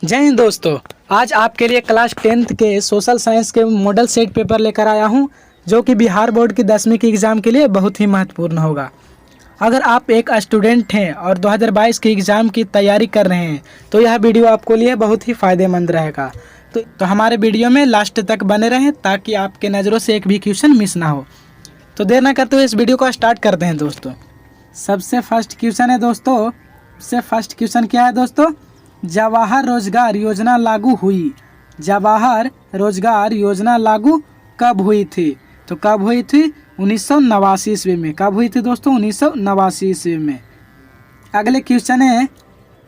जय हिंद दोस्तों। आज आपके लिए क्लास 10th के सोशल साइंस के मॉडल सेट पेपर लेकर आया हूं, जो कि बिहार बोर्ड की 10वीं की एग्ज़ाम के लिए बहुत ही महत्वपूर्ण होगा। अगर आप एक स्टूडेंट हैं और 2022 की एग्ज़ाम की तैयारी कर रहे हैं तो यह वीडियो आपके लिए बहुत ही फ़ायदेमंद रहेगा। तो हमारे वीडियो में लास्ट तक बने रहें ताकि आपके नज़रों से एक भी क्वेश्चन मिस ना हो। तो देर ना करते हुए इस वीडियो को स्टार्ट करते हैं दोस्तों। सबसे फर्स्ट क्वेश्चन है दोस्तों, क्या है दोस्तों? जवाहर रोजगार योजना लागू हुई। जवाहर रोजगार योजना लागू कब हुई थी? तो कब हुई थी? 1989 ईस्वी में। कब हुई थी दोस्तों? 1989 ईस्वी में। अगले क्वेश्चन है,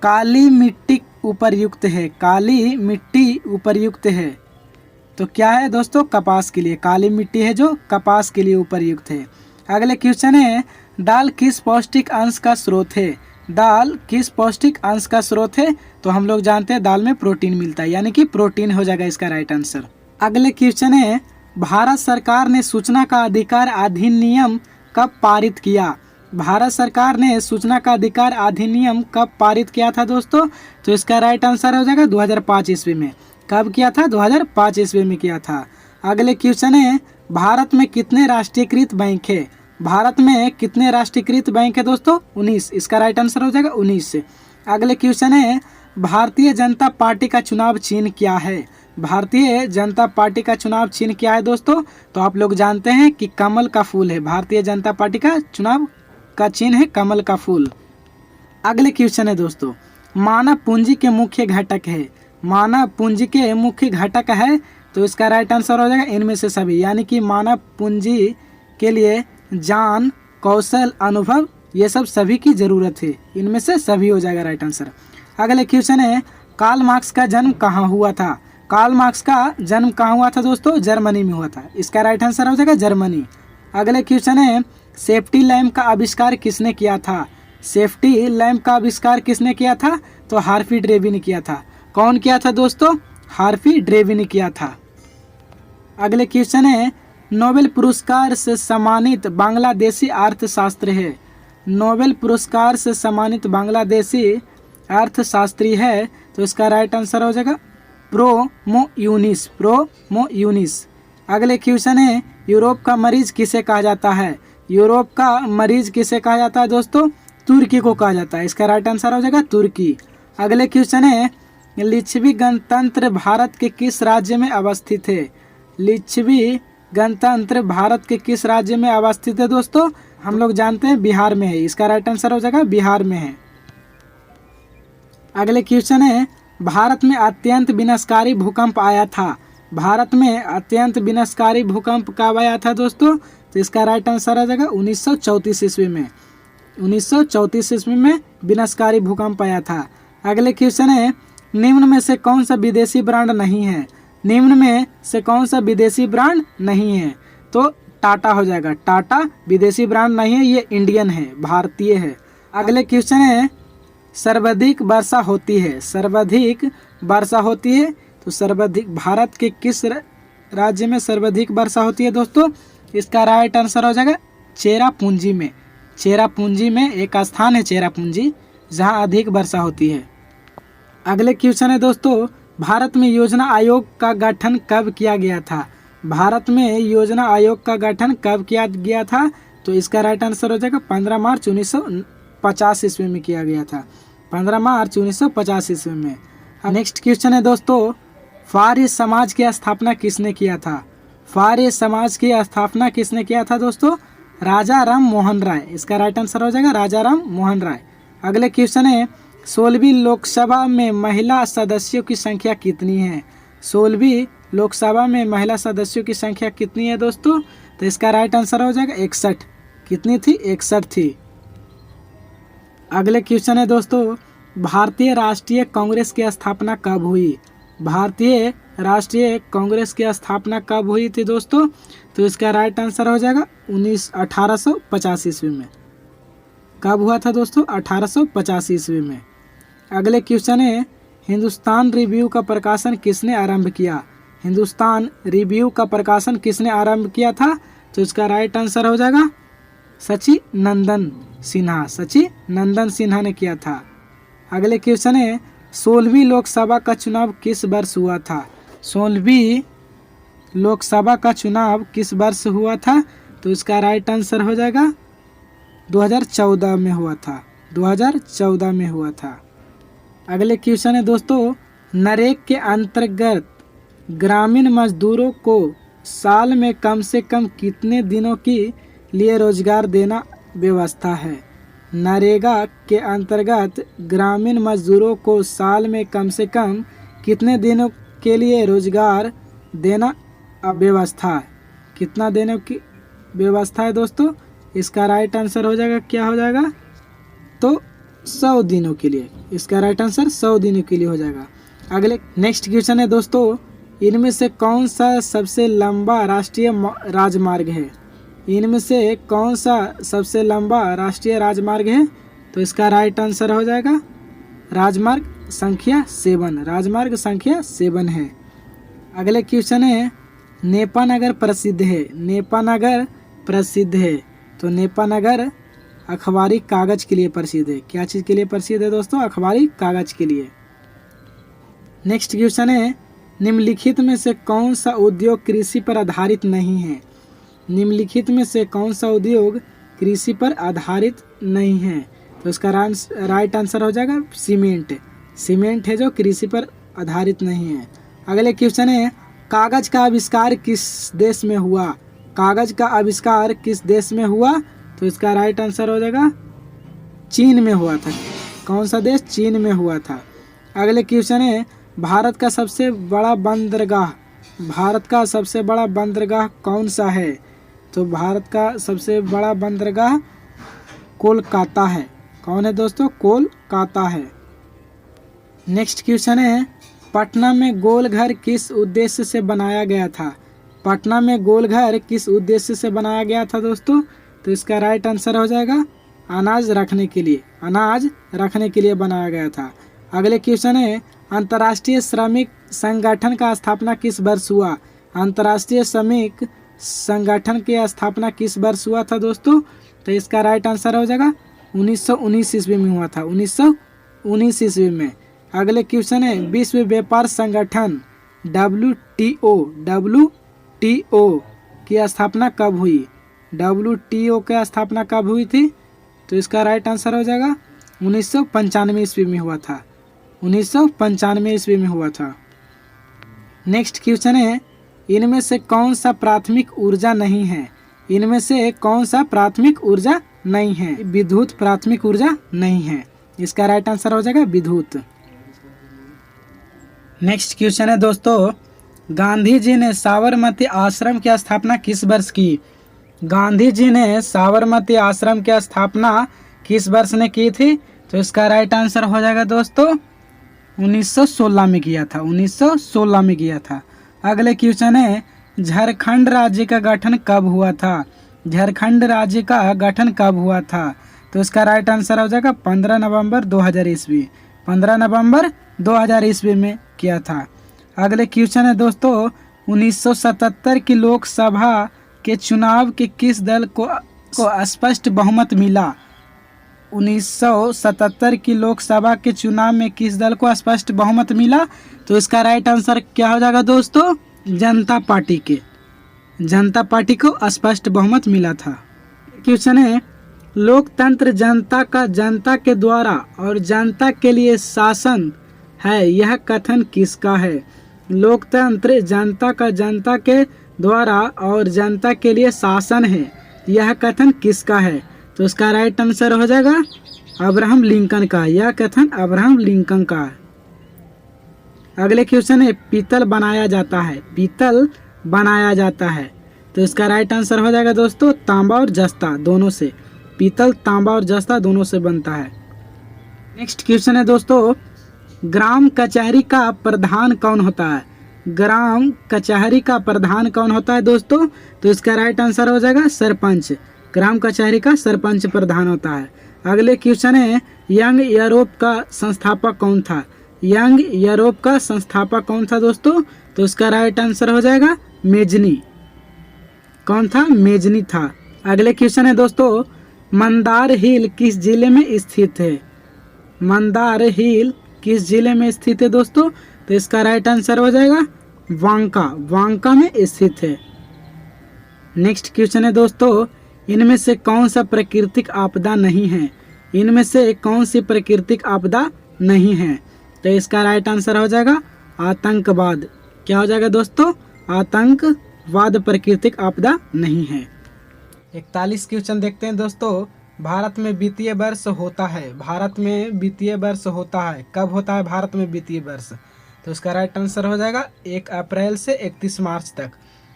काली मिट्टी उपरयुक्त है। काली मिट्टी उपरयुक्त है तो क्या है दोस्तों? कपास के लिए। काली मिट्टी है जो कपास के लिए उपरयुक्त है। अगले क्वेश्चन है, दाल किस पौष्टिक अंश का स्रोत है? दाल किस पौष्टिक अंश का स्रोत है? तो हम लोग जानते हैं दाल में प्रोटीन मिलता है, यानी कि प्रोटीन हो जाएगा इसका राइट आंसर। अगले क्वेश्चन है, भारत सरकार ने सूचना का अधिकार अधिनियम कब पारित किया? भारत सरकार ने सूचना का अधिकार अधिनियम कब पारित किया था दोस्तों? तो इसका राइट आंसर हो जाएगा 2005 ईस्वी में। कब किया था? 2005 ईस्वी में किया था। अगले क्वेश्चन है, भारत में कितने राष्ट्रीयकृत बैंक है? भारत में कितने राष्ट्रीयकृत बैंक है दोस्तों? 19। इसका राइट आंसर हो जाएगा 19। अगले क्वेश्चन है, भारतीय जनता पार्टी का चुनाव चिन्ह क्या है? भारतीय जनता पार्टी का चुनाव चिन्ह क्या है दोस्तों? तो आप लोग जानते हैं कि कमल का फूल है। भारतीय जनता पार्टी का चुनाव का चिन्ह है कमल का फूल। अगले क्वेश्चन है दोस्तों, मानव पूंजी के मुख्य घटक है। मानव पूंजी के मुख्य घटक है तो इसका राइट आंसर हो जाएगा इनमें से सभी, यानी कि मानव पूंजी के लिए ज्ञान, कौशल, अनुभव ये सब सभी की जरूरत है। इनमें से सभी हो जाएगा राइट आंसर। अगले क्वेश्चन है, कार्ल मार्क्स का जन्म कहाँ हुआ था? कार्ल मार्क्स का जन्म कहाँ हुआ था दोस्तों? जर्मनी में हुआ था। इसका राइट आंसर हो जाएगा जर्मनी। अगले क्वेश्चन है, सेफ्टी लैम्प का आविष्कार किसने किया था? सेफ्टी लैम्प का आविष्कार किसने किया था? तो हार्वी ड्रेवी ने किया था। कौन किया था दोस्तों? हार्वी ड्रेवी ने किया था। अगले क्वेश्चन है, नोबेल पुरस्कार से सम्मानित बांग्लादेशी अर्थशास्त्र है। नोबेल पुरस्कार से सम्मानित बांग्लादेशी अर्थशास्त्री है तो इसका राइट आंसर हो जाएगा प्रोमो यूनिस। प्रोमो यूनिस। अगले क्वेश्चन है, यूरोप का मरीज किसे कहा जाता है? यूरोप का मरीज किसे कहा जाता है दोस्तों? तुर्की को कहा जाता है। इसका राइट आंसर हो जाएगा तुर्की। अगले क्वेश्चन है, लिच्छवी गणतंत्र भारत के किस राज्य में अवस्थित है? लिच्छवी गणतंत्र भारत के किस राज्य में अवस्थित है दोस्तों? हम लोग जानते हैं बिहार में है। इसका राइट आंसर हो जाएगा बिहार में है। अगले क्वेश्चन है, भारत में अत्यंत विनाशकारी भूकंप आया था। भारत में अत्यंत विनाशकारी भूकंप कब आया था दोस्तों? तो इसका राइट आंसर हो जाएगा 1934 ईस्वी में। 1934 ईस्वी में विनाशकारी भूकंप आया था। अगले क्वेश्चन है, निम्न में से कौन सा विदेशी ब्रांड नहीं है? निम्न में से कौन सा विदेशी ब्रांड नहीं है? तो टाटा हो जाएगा। टाटा विदेशी ब्रांड नहीं है, ये इंडियन है, भारतीय है। अगले क्वेश्चन है, सर्वाधिक वर्षा होती है। सर्वाधिक वर्षा होती है तो सर्वाधिक भारत के किस राज्य में सर्वाधिक वर्षा होती है दोस्तों? इसका राइट आंसर हो जाएगा चेरापूंजी में। चेरापूंजी में एक स्थान है चेरापूंजी जहाँ अधिक वर्षा होती है। अगले क्वेश्चन है दोस्तों, भारत में योजना आयोग का गठन कब किया गया था? भारत में योजना आयोग का गठन कब किया गया था? तो इसका राइट आंसर हो जाएगा 15 मार्च 1950 ईस्वी में किया गया था। 15 मार्च 1950 ईस्वी में। नेक्स्ट क्वेश्चन है दोस्तों, फार्य समाज की स्थापना किसने किया था? फार्य समाज की स्थापना किसने किया था दोस्तों? राजा राम मोहन राय। इसका राइट आंसर हो जाएगा राजा राम मोहन राय। अगले क्वेश्चन है, 16वीं लोकसभा में महिला सदस्यों की संख्या कितनी है? 16वीं लोकसभा में महिला सदस्यों की संख्या कितनी है दोस्तों? तो इसका राइट आंसर हो जाएगा 61। कितनी थी? 61 थी। अगले क्वेश्चन है दोस्तों, भारतीय राष्ट्रीय कांग्रेस की स्थापना कब हुई? भारतीय राष्ट्रीय कांग्रेस की स्थापना कब हुई थी दोस्तों? तो इसका राइट आंसर हो जाएगा 1850 ईस्वी में। कब हुआ था दोस्तों? 1850 ईस्वी में। अगले क्वेश्चन है, हिंदुस्तान रिव्यू का प्रकाशन किसने आरंभ किया? हिंदुस्तान रिव्यू का प्रकाशन किसने आरंभ किया था? तो इसका राइट आंसर हो जाएगा सचिनंदन सिन्हा। सचिनंदन सिन्हा ने किया था। अगले क्वेश्चन है, 16वीं लोकसभा का चुनाव किस वर्ष हुआ था? 16वीं लोकसभा का चुनाव किस वर्ष हुआ था? तो इसका राइट आंसर हो जाएगा 2014 में हुआ था। 2014 में हुआ था। अगले क्वेश्चन है दोस्तों, नरेगा के अंतर्गत ग्रामीण मजदूरों को साल में कम से कम कितने दिनों के लिए रोजगार देना व्यवस्था है? नरेगा के अंतर्गत ग्रामीण मजदूरों को साल में कम से कम कितने दिनों के लिए रोजगार देना व्यवस्था है? कितना देने की व्यवस्था है दोस्तों? इसका राइट आंसर हो जाएगा, क्या हो जाएगा? तो 100 दिनों के लिए। इसका राइट आंसर 100 दिनों के लिए हो जाएगा। अगले नेक्स्ट क्वेश्चन है दोस्तों, इनमें से कौन सा सबसे लंबा राष्ट्रीय राजमार्ग है? इनमें से कौन सा सबसे लंबा राष्ट्रीय राजमार्ग है? तो इसका राइट आंसर हो जाएगा राजमार्ग संख्या 7। राजमार्ग संख्या 7 है। अगले क्वेश्चन है, नेपानगर प्रसिद्ध है। नेपानगर प्रसिद्ध है। तो नेपानगर अखबारी कागज के लिए प्रसिद्ध है। क्या चीज़ के लिए प्रसिद्ध है दोस्तों? अखबारी कागज के लिए। नेक्स्ट क्वेश्चन है, निम्नलिखित में से कौन सा उद्योग कृषि पर आधारित नहीं है? निम्नलिखित में से कौन सा उद्योग कृषि पर आधारित नहीं है? तो इसका राइट आंसर हो जाएगा सीमेंट। सीमेंट है जो कृषि पर आधारित नहीं है। अगले क्वेश्चन है, कागज का आविष्कार किस देश में हुआ? कागज का आविष्कार किस देश में हुआ? तो इसका राइट आंसर हो जाएगा चीन में हुआ था। कौन सा देश? चीन में हुआ था। अगले क्वेश्चन है, भारत का सबसे बड़ा बंदरगाह, भारत का सबसे बड़ा बंदरगाह कौन सा है? तो भारत का सबसे बड़ा बंदरगाह कोलकाता है। कौन है दोस्तों? कोलकाता है। नेक्स्ट क्वेश्चन है, पटना में गोलघर किस उद्देश्य से बनाया गया था? पटना में गोलघर किस उद्देश्य से बनाया गया था दोस्तों? तो इसका राइट आंसर हो जाएगा अनाज रखने के लिए। अनाज रखने के लिए बनाया गया था। अगले क्वेश्चन है, अंतर्राष्ट्रीय श्रमिक संगठन का स्थापना किस वर्ष हुआ? अंतर्राष्ट्रीय श्रमिक संगठन की स्थापना किस वर्ष हुआ था दोस्तों? तो इसका राइट आंसर हो जाएगा 1919 ईस्वी में हुआ था। 1919 ईस्वी में। अगले क्वेश्चन है, विश्व व्यापार संगठन WTO की स्थापना कब हुई? WTO की स्थापना कब हुई थी? तो इसका राइट आंसर हो जाएगा 1995 ईस्वी में हुआ था। 1995 ईस्वी में हुआ था। नेक्स्ट क्वेश्चन है, इनमें से कौन सा प्राथमिक ऊर्जा नहीं है? इनमें से कौन सा प्राथमिक ऊर्जा नहीं है? विद्युत प्राथमिक ऊर्जा नहीं है। इसका राइट आंसर हो जाएगा विद्युत। नेक्स्ट क्वेश्चन है दोस्तों, गांधी जी ने साबरमती आश्रम की स्थापना किस वर्ष की? गांधी जी ने साबरमती आश्रम की स्थापना किस वर्ष ने की थी? तो इसका राइट आंसर हो जाएगा दोस्तों 1916 में किया था। 1916 में किया था। अगले क्वेश्चन है, झारखंड राज्य का गठन कब हुआ था? झारखंड राज्य का गठन कब हुआ था? तो इसका राइट आंसर हो जाएगा 15 नवंबर 2000 ईस्वी। 15 नवंबर 2000 ईस्वी में किया था। अगले क्वेश्चन है दोस्तों, 1977 की लोकसभा के चुनाव के किस दल को स्पष्ट बहुमत मिला? 1977 की लोकसभा के चुनाव में किस दल को स्पष्ट बहुमत मिला? तो इसका राइट आंसर क्या हो जाएगा दोस्तों? जनता पार्टी के। जनता पार्टी को स्पष्ट बहुमत मिला था। क्वेश्चन है, लोकतंत्र जनता का जनता के द्वारा और जनता के लिए शासन है, यह कथन किसका है? लोकतंत्र जनता का जनता के द्वारा और जनता के लिए शासन है, यह कथन किसका है? तो इसका राइट आंसर हो जाएगा अब्राहम लिंकन का। यह कथन अब्राहम लिंकन का है। अगले क्वेश्चन है, पीतल बनाया जाता है। पीतल बनाया जाता है। तो इसका राइट आंसर हो जाएगा दोस्तों तांबा और जस्ता दोनों से। पीतल तांबा और जस्ता दोनों से बनता है। नेक्स्ट क्वेश्चन है दोस्तों, ग्राम कचहरी का प्रधान कौन होता है? ग्राम कचहरी का प्रधान कौन होता है दोस्तों? तो इसका राइट आंसर हो जाएगा सरपंच। ग्राम कचहरी का सरपंच प्रधान होता है। अगले क्वेश्चन है, यंग यूरोप का संस्थापक कौन था? यंग यूरोप का संस्थापक कौन था दोस्तों? तो इसका राइट आंसर हो जाएगा मेजनी। कौन था? मेजनी था। अगले क्वेश्चन है दोस्तों, मंदार हिल किस जिले में स्थित है? मंदार हिल किस जिले में स्थित है दोस्तों? तो इसका राइट आंसर हो जाएगा बांका, बांका में स्थित है। नेक्स्ट क्वेश्चन है दोस्तों, इनमें से कौन सा प्राकृतिक आपदा नहीं है? इनमें से कौन सी प्राकृतिक आपदा नहीं है? तो इसका राइट आंसर हो जाएगा आतंकवाद। क्या हो जाएगा दोस्तों? आतंकवाद प्राकृतिक आपदा नहीं है। 41 क्वेश्चन देखते हैं दोस्तों। भारत में वित्तीय वर्ष होता है, भारत में वित्तीय वर्ष होता है, कब होता है भारत में वित्तीय वर्ष? तो इसका राइट आंसर हो जाएगा 1 अप्रैल से 31 मार्च तक,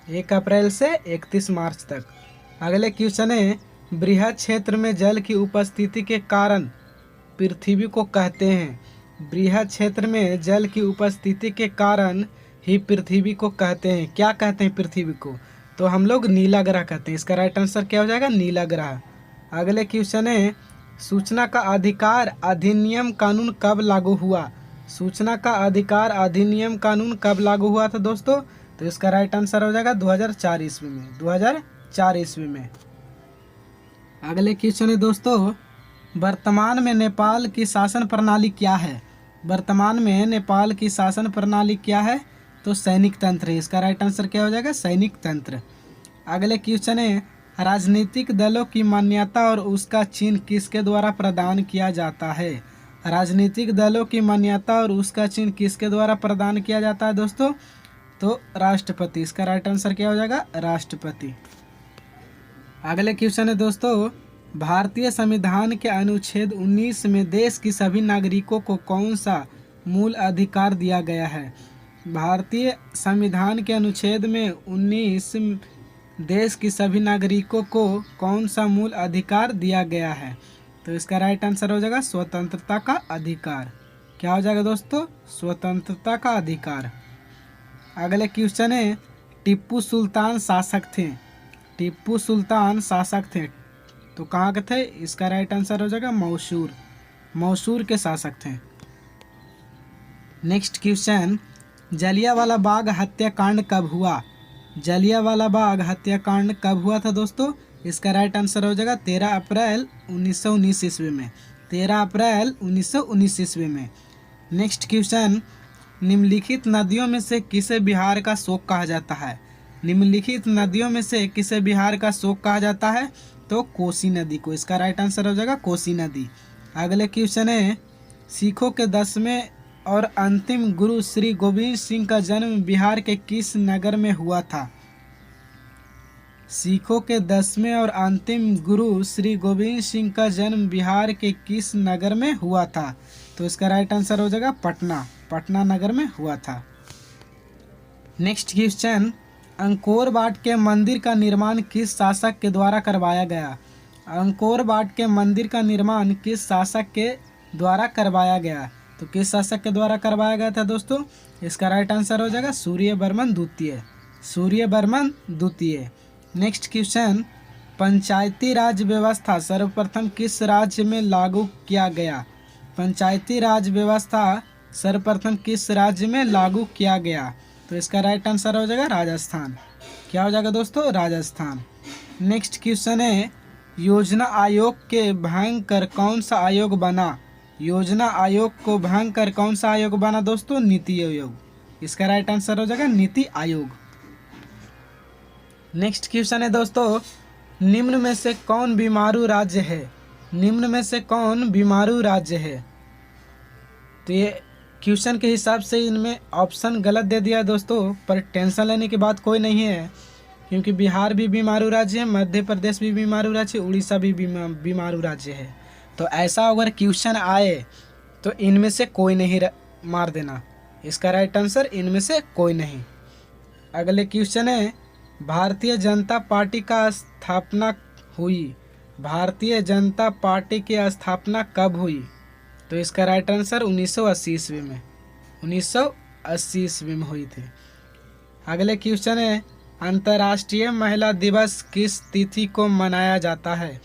1 अप्रैल से 31 मार्च तक। अगले क्वेश्चन है, बृहद क्षेत्र में जल की उपस्थिति के कारण पृथ्वी को कहते हैं, बृहद क्षेत्र में जल की उपस्थिति के कारण ही पृथ्वी को कहते हैं, क्या कहते हैं पृथ्वी को? तो हम लोग नीला ग्रह कहते हैं। इसका राइट आंसर क्या हो जाएगा? नीला ग्रह। अगले क्वेश्चन है, सूचना का अधिकार अधिनियम कानून कब लागू हुआ? सूचना का अधिकार अधिनियम कानून कब लागू हुआ था दोस्तों? तो इसका राइट आंसर हो जाएगा 2004 ईस्वी में, 2004 ईस्वी में। अगले क्वेश्चन है दोस्तों, वर्तमान में नेपाल की शासन प्रणाली क्या है? वर्तमान में नेपाल की शासन प्रणाली क्या है? तो सैनिक तंत्र है। इसका राइट आंसर क्या हो जाएगा? सैनिक तंत्र। अगले क्वेश्चन है, राजनीतिक दलों की मान्यता और उसका चिन्ह किसके द्वारा प्रदान किया जाता है? राजनीतिक दलों की मान्यता और उसका चिन्ह किसके द्वारा प्रदान किया जाता है दोस्तों? तो राष्ट्रपति। इसका राइट आंसर क्या हो जाएगा? राष्ट्रपति। अगले क्वेश्चन है दोस्तों, भारतीय संविधान के अनुच्छेद 19 में देश की सभी नागरिकों को कौन सा मूल अधिकार दिया गया है? भारतीय संविधान के अनुच्छेद में 19 देश की सभी नागरिकों को कौन सा मूल अधिकार दिया गया है? तो इसका राइट आंसर हो जाएगा स्वतंत्रता का अधिकार। क्या हो जाएगा दोस्तों? स्वतंत्रता का अधिकार। अगले क्वेश्चन है, टीपू सुल्तान शासक थे, टीपू सुल्तान शासक थे तो कहाँ के थे? इसका राइट आंसर हो जाएगा मैसूर, मैसूर के शासक थे। नेक्स्ट क्वेश्चन, जलियांवाला बाग हत्याकांड कब हुआ? जलियांवाला बाग हत्याकांड कब हुआ था दोस्तों? इसका राइट आंसर हो जाएगा 13 अप्रैल 1919 ईस्वी में, 13 अप्रैल 1919 ईस्वी में। नेक्स्ट क्वेश्चन, निम्नलिखित नदियों में से किसे बिहार का शोक कहा जाता है? निम्नलिखित नदियों में से किसे बिहार का शोक कहा जाता है? तो कोसी नदी को। इसका राइट आंसर हो जाएगा कोसी नदी। अगले क्वेश्चन है, सिखों के 10वें और अंतिम गुरु श्री गोविंद सिंह का जन्म बिहार के किस नगर में हुआ था? सिखों के 10वें और अंतिम गुरु श्री गोविंद सिंह का जन्म बिहार के किस नगर में हुआ था? तो इसका राइट आंसर हो जाएगा पटना, पटना नगर में हुआ था। नेक्स्ट क्वेश्चन, अंकोर वाट के मंदिर का निर्माण किस शासक के द्वारा करवाया गया? अंकोर वाट के मंदिर का निर्माण किस शासक के द्वारा करवाया गया? तो किस शासक के द्वारा करवाया गया था दोस्तों? इसका राइट आंसर हो जाएगा सूर्यवर्मन द्वितीय, सूर्यवर्मन द्वितीय। नेक्स्ट क्वेश्चन, पंचायती राज व्यवस्था सर्वप्रथम किस राज्य में लागू किया गया? पंचायती राज व्यवस्था सर्वप्रथम किस राज्य में लागू किया गया? तो इसका राइट आंसर हो जाएगा राजस्थान। क्या हो जाएगा दोस्तों? राजस्थान। नेक्स्ट क्वेश्चन है, योजना आयोग के भंग कर कौन सा आयोग बना? योजना आयोग को भंग कर कौन सा आयोग बना दोस्तों? नीति आयोग। इसका राइट आंसर हो जाएगा नीति आयोग। नेक्स्ट क्वेश्चन है दोस्तों, निम्न में से कौन बीमारू राज्य है? निम्न में से कौन बीमारू राज्य है? तो ये क्वेश्चन के हिसाब से इनमें ऑप्शन गलत दे दिया है दोस्तों, पर टेंशन लेने की बात कोई नहीं है, क्योंकि बिहार भी बीमारू राज्य है, मध्य प्रदेश भी बीमारू राज्य है, उड़ीसा भी बीमारू राज्य है। तो ऐसा अगर क्वेश्चन आए तो इनमें से कोई नहीं मार देना। इसका राइट आंसर इनमें से कोई नहीं। अगले क्वेश्चन है, भारतीय जनता पार्टी का स्थापना हुई? भारतीय जनता पार्टी की स्थापना कब हुई? तो इसका राइट आंसर 1980 ईस्वी में, 1980 ईस्वी में हुई थी। अगले क्वेश्चन है, अंतर्राष्ट्रीय महिला दिवस किस तिथि को मनाया जाता है?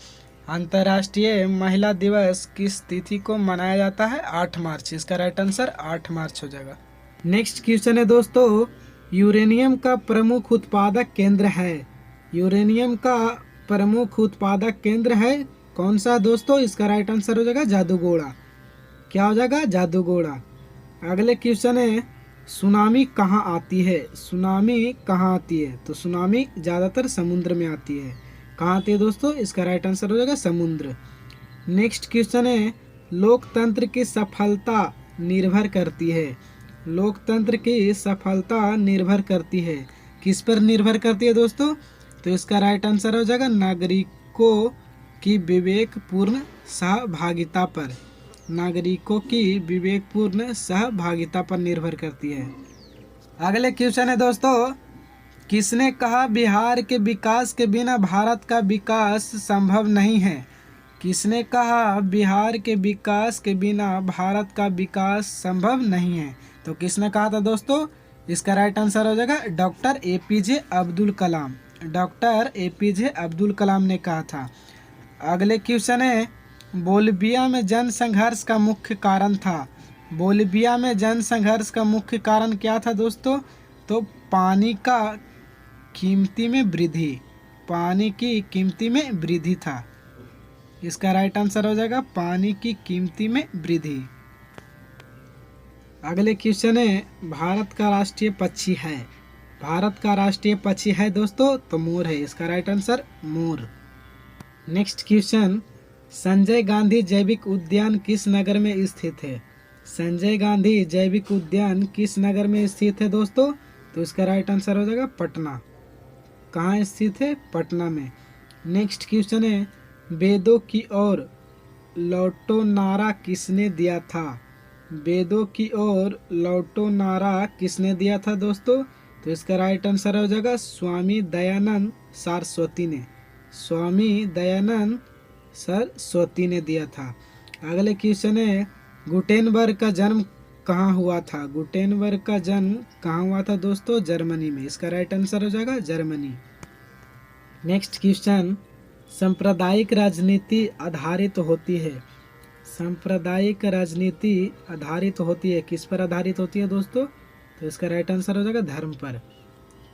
अंतर्राष्ट्रीय महिला दिवस किस तिथि को मनाया जाता है? 8 मार्च। इसका राइट आंसर 8 मार्च हो जाएगा। नेक्स्ट क्वेश्चन है दोस्तों, यूरेनियम का प्रमुख उत्पादक केंद्र है? यूरेनियम का प्रमुख उत्पादक केंद्र है कौन सा दोस्तों? इसका राइट आंसर हो जाएगा जादूगोड़ा। क्या हो जाएगा? जादूगोड़ा। अगले क्वेश्चन है सुनामी कहाँ आती है। सुनामी कहाँ आती है, तो सुनामी ज़्यादातर समुद्र में आती है। कहाँ आती है दोस्तों, इसका राइट आंसर हो जाएगा समुद्र। नेक्स्ट क्वेश्चन है लोकतंत्र की सफलता निर्भर करती है। लोकतंत्र की सफलता निर्भर करती है, किस पर निर्भर करती है दोस्तों, तो इसका राइट आंसर हो जाएगा नागरिकों की विवेकपूर्ण सहभागिता पर। नागरिकों की विवेकपूर्ण सहभागिता पर निर्भर करती है। अगले क्वेश्चन है दोस्तों किसने कहा बिहार के विकास के बिना भारत का विकास संभव नहीं है। किसने कहा बिहार के विकास के बिना भारत का विकास संभव नहीं है, तो किसने कहा था दोस्तों, इसका राइट आंसर हो जाएगा doctor APJ Abdul Kalam. Doctor APJ Abdul Kalam ने कहा था। अगले क्वेश्चन है बोलिविया में जनसंघर्ष का मुख्य कारण था। बोलिविया में जनसंघर्ष का मुख्य कारण क्या था दोस्तों, तो पानी का कीमती में वृद्धि। पानी की कीमती में वृद्धि था। इसका राइट आंसर हो जाएगा पानी की कीमती में वृद्धि। अगले क्वेश्चन है भारत का राष्ट्रीय पक्षी है। भारत का राष्ट्रीय पक्षी है दोस्तों, तो मोर है। इसका right answer more. Next question Sanjay Gandhi जैविक उद्यान किस नगर में स्थित है। संजय गांधी जैविक उद्यान किस नगर में स्थित है दोस्तों, तो इसका राइट आंसर हो जाएगा पटना। कहाँ स्थित है, पटना में। नेक्स्ट क्वेश्चन है वेदों की ओर लौटो नारा किसने दिया था। वेदों की ओर लौटो नारा किसने दिया था दोस्तों, तो इसका राइट आंसर हो जाएगा स्वामी दयानंद सरस्वती ने। स्वामी दयानंद सरस्वती ने दिया था। अगले क्वेश्चन है गुटेनबर्ग का जन्म कहाँ हुआ था। गुटेनबर्ग का जन्म कहाँ हुआ था दोस्तों, जर्मनी में। इसका राइट आंसर हो जाएगा जर्मनी। नेक्स्ट क्वेश्चन सांप्रदायिक राजनीति आधारित होती है। सांप्रदायिक राजनीति आधारित होती है, किस पर आधारित होती है दोस्तों, तो इसका राइट आंसर हो जाएगा धर्म पर।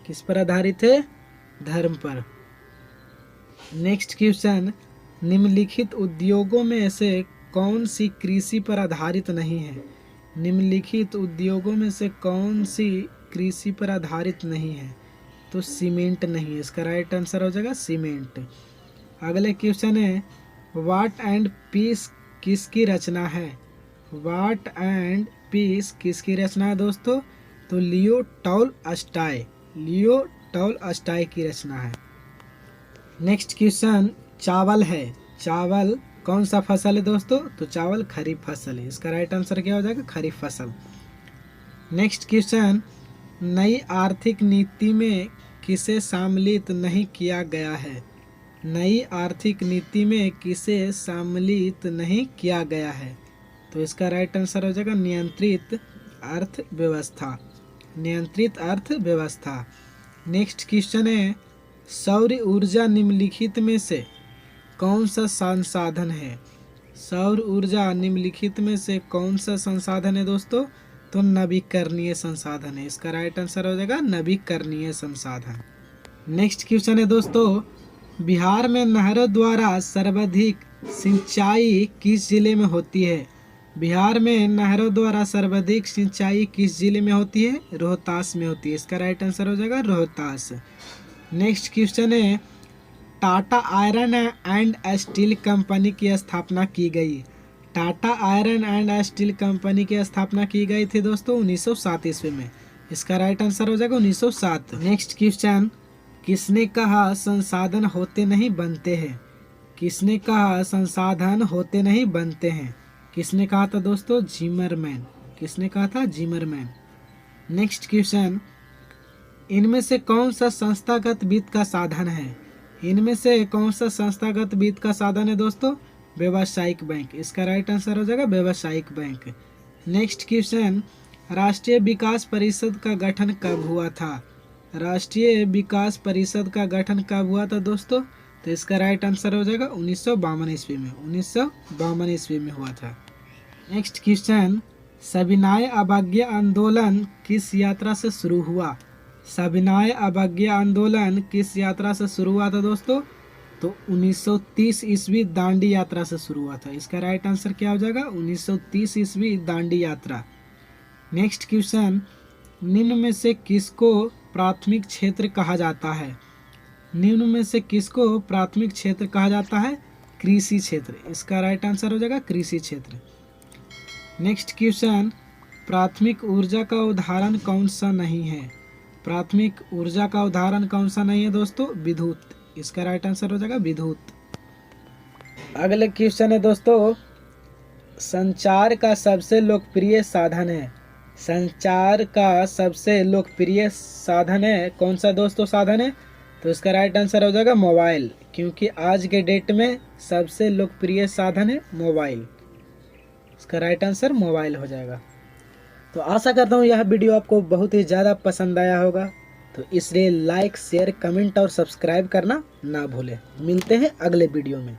किस पर आधारित है, धर्म पर। नेक्स्ट क्वेश्चन निम्नलिखित उद्योगों में से कौन सी कृषि पर आधारित नहीं है। निम्नलिखित उद्योगों में से कौन सी कृषि पर आधारित नहीं है, तो सीमेंट नहीं है। इसका राइट आंसर हो जाएगा सीमेंट। अगले क्वेश्चन है वाट एंड पीस किसकी रचना है। वाट एंड पीस किसकी रचना है दोस्तों, तो लियो टॉलस्टॉय। लियो टॉलस्टॉय की रचना है। नेक्स्ट क्वेश्चन चावल है। चावल कौन सा फसल है दोस्तों, तो चावल खरीफ फसल है। इसका राइट आंसर क्या हो जाएगा, खरीफ फसल। नेक्स्ट क्वेश्चन नई आर्थिक नीति में किसे सम्मिलित नहीं किया गया है। नई आर्थिक नीति में किसे सम्मिलित नहीं किया गया है, तो इसका राइट आंसर हो जाएगा नियंत्रित अर्थव्यवस्था। नियंत्रित अर्थव्यवस्था। नेक्स्ट क्वेश्चन है सौर ऊर्जा निम्नलिखित में से कौन सा संसाधन है। सौर ऊर्जा निम्नलिखित में से कौन सा संसाधन है दोस्तों, तो नवीकरणीय संसाधन है। इसका राइट आंसर हो जाएगा नवीकरणीय संसाधन। नेक्स्ट क्वेश्चन है दोस्तों बिहार में नहरों द्वारा सर्वाधिक सिंचाई किस जिले में होती है। बिहार में नहरों द्वारा सर्वाधिक सिंचाई किस जिले में होती है, रोहतास में होती है। इसका राइट आंसर हो जाएगा रोहतास। नेक्स्ट क्वेश्चन है Tata iron and steel company की स्थापना की गई। Tata iron and steel company की स्थापना की गई थी दोस्तों 1907 ईस्वी में। इसका राइट आंसर हो जाएगा 1907। नेक्स्ट क्वेश्चन किसने कहा संसाधन होते नहीं बनते हैं। किसने कहा संसाधन होते नहीं बनते हैं, किसने कहा था दोस्तों, जिमरमैन। किसने कहा था, जिमरमैन। नेक्स्ट क्वेश्चन इनमें से कौन सा संस्थागत वित्त का साधन है। इनमें से कौन सा संस्थागत वित्त का साधन है दोस्तों, व्यावसायिक बैंक। इसका राइट आंसर हो जाएगा व्यावसायिक बैंक। नेक्स्ट क्वेश्चन राष्ट्रीय विकास परिषद का गठन कब हुआ था। राष्ट्रीय विकास परिषद का गठन कब हुआ था दोस्तों, तो इसका राइट आंसर हो जाएगा 1952 ईस्वी में। 1952 ईस्वी में हुआ था। नेक्स्ट क्वेश्चन सविनय अवज्ञा आंदोलन किस यात्रा से शुरू हुआ। सविनय अवज्ञा आंदोलन किस यात्रा से शुरू हुआ था दोस्तों, तो 1930 ईस्वी दांडी यात्रा से शुरू हुआ था। इसका राइट आंसर क्या हो जाएगा 1930 ईस्वी दांडी यात्रा। नेक्स्ट क्वेश्चन, निम्न में से किसको प्राथमिक क्षेत्र कहा जाता है? निम्न में से किसको प्राथमिक क्षेत्र कहा जाता है? कृषि क्षेत्र। इसका राइट आंसर हो जाएगा कृषि क्षेत्र। नेक्स्ट क्वेश्चन, प्राथमिक ऊर्जा का उदाहरण कौन सा नहीं है? प्राथमिक ऊर्जा का उदाहरण कौन सा नहीं है दोस्तों? विद्युत। इसका राइट आंसर हो जाएगा विद्युत। अगले क्वेश्चन है दोस्तों, संचार का सबसे लोकप्रिय साधन है? संचार का सबसे लोकप्रिय साधन है कौन सा दोस्तों साधन है? तो इसका राइट आंसर हो जाएगा मोबाइल, क्योंकि आज के डेट में सबसे लोकप्रिय साधन है मोबाइल। इसका राइट आंसर मोबाइल हो जाएगा। तो आशा करता हूँ यह वीडियो आपको बहुत ही ज़्यादा पसंद आया होगा, तो इसलिए लाइक, शेयर, कमेंट और सब्सक्राइब करना ना भूलें। मिलते हैं अगले वीडियो में।